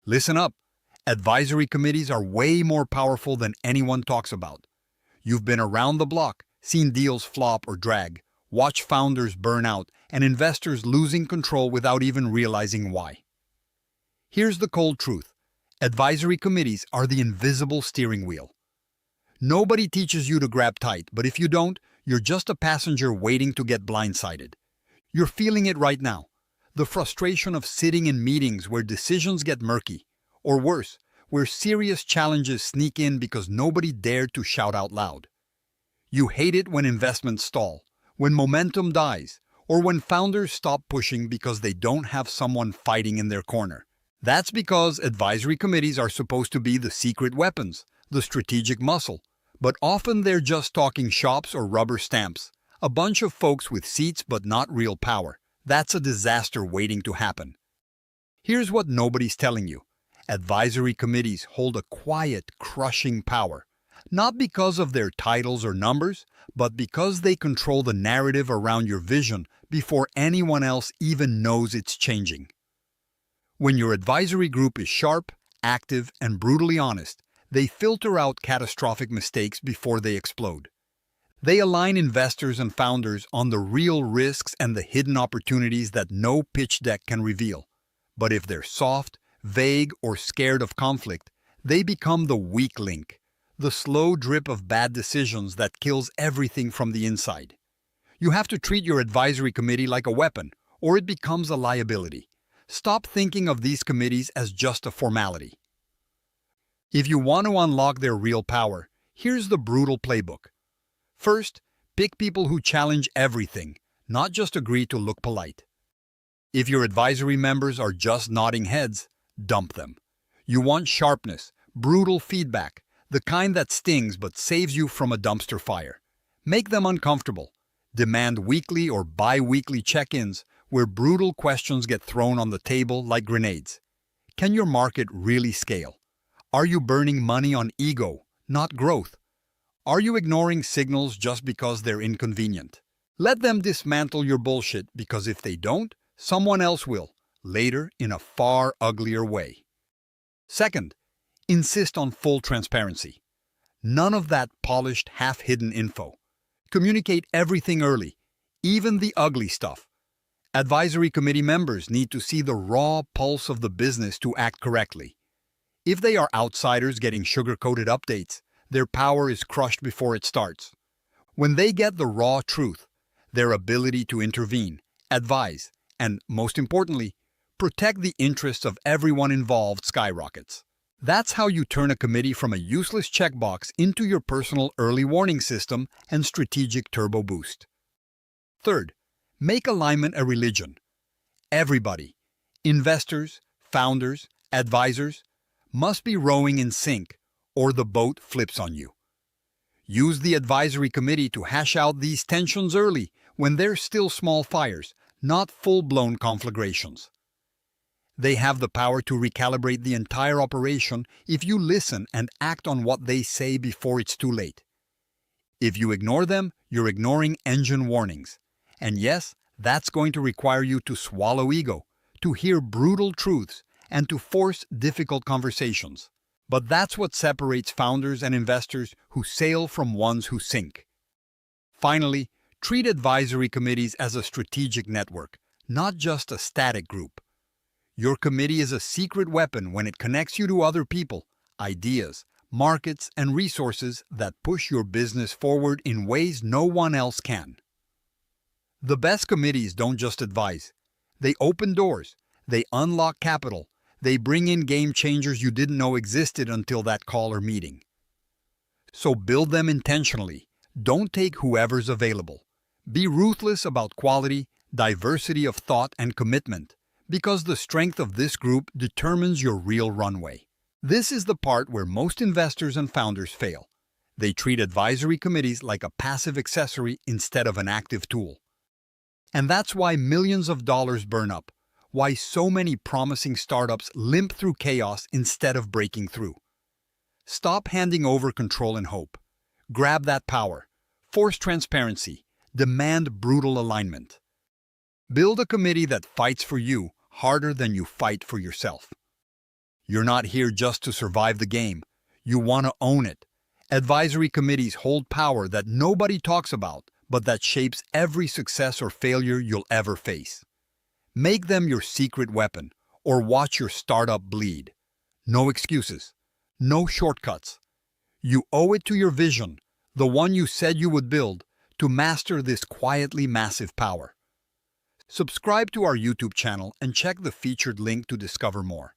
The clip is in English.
Listen up. Advisory committees are way more powerful than anyone talks about. You've been around the block, seen deals flop or drag, watched founders burn out, and investors losing control without even realizing why. Here's the cold truth. Advisory committees are the invisible steering wheel. Nobody teaches you to grab tight, but if you don't, you're just a passenger waiting to get blindsided. You're feeling it right now. The frustration of sitting in meetings where decisions get murky, or worse, where serious challenges sneak in because nobody dared to shout out loud. You hate it when investments stall, when momentum dies, or when founders stop pushing because they don't have someone fighting in their corner. That's because advisory committees are supposed to be the secret weapons, the strategic muscle, but often they're just talking shops or rubber stamps, a bunch of folks with seats but not real power. That's a disaster waiting to happen. Here's what nobody's telling you. Advisory committees hold a quiet, crushing power, not because of their titles or numbers, but because they control the narrative around your vision before anyone else even knows it's changing. When your advisory group is sharp, active, and brutally honest, they filter out catastrophic mistakes before they explode. They align investors and founders on the real risks and the hidden opportunities that no pitch deck can reveal. But if they're soft, vague, or scared of conflict, they become the weak link, the slow drip of bad decisions that kills everything from the inside. You have to treat your advisory committee like a weapon, or it becomes a liability. Stop thinking of these committees as just a formality. If you want to unlock their real power, here's the brutal playbook. First, pick people who challenge everything, not just agree to look polite. If your advisory members are just nodding heads, dump them. You want sharpness, brutal feedback, the kind that stings but saves you from a dumpster fire. Make them uncomfortable. Demand weekly or bi-weekly check-ins where brutal questions get thrown on the table like grenades. Can your market really scale? Are you burning money on ego, not growth? Are you ignoring signals just because they're inconvenient? Let them dismantle your bullshit because if they don't, someone else will, later in a far uglier way. Second, insist on full transparency. None of that polished, half-hidden info. Communicate everything early, even the ugly stuff. Advisory committee members need to see the raw pulse of the business to act correctly. If they are outsiders getting sugar-coated updates, their power is crushed before it starts. When they get the raw truth, their ability to intervene, advise, and, most importantly, protect the interests of everyone involved skyrockets. That's how you turn a committee from a useless checkbox into your personal early warning system and strategic turbo boost. Third, make alignment a religion. Everybody, investors, founders, advisors, must be rowing in sync, or the boat flips on you. Use the advisory committee to hash out these tensions early when they're still small fires, not full-blown conflagrations. They have the power to recalibrate the entire operation if you listen and act on what they say before it's too late. If you ignore them, you're ignoring engine warnings. And yes, that's going to require you to swallow ego, to hear brutal truths, and to force difficult conversations. But that's what separates founders and investors who sail from ones who sink. Finally, treat advisory committees as a strategic network, not just a static group. Your committee is a secret weapon when it connects you to other people, ideas, markets, and resources that push your business forward in ways no one else can. The best committees don't just advise. They open doors, they unlock capital, they bring in game changers you didn't know existed until that call or meeting. So build them intentionally. Don't take whoever's available. Be ruthless about quality, diversity of thought, and commitment, because the strength of this group determines your real runway. This is the part where most investors and founders fail. They treat advisory committees like a passive accessory instead of an active tool. And that's why millions of dollars burn up, why so many promising startups limp through chaos instead of breaking through. Stop handing over control and hope. Grab that power. Force transparency. Demand brutal alignment. Build a committee that fights for you harder than you fight for yourself. You're not here just to survive the game. You want to own it. Advisory committees hold power that nobody talks about, but that shapes every success or failure you'll ever face. Make them your secret weapon, or watch your startup bleed. No excuses. No shortcuts. You owe it to your vision, the one you said you would build, to master this quietly massive power. Subscribe to our YouTube channel and check the featured link to discover more.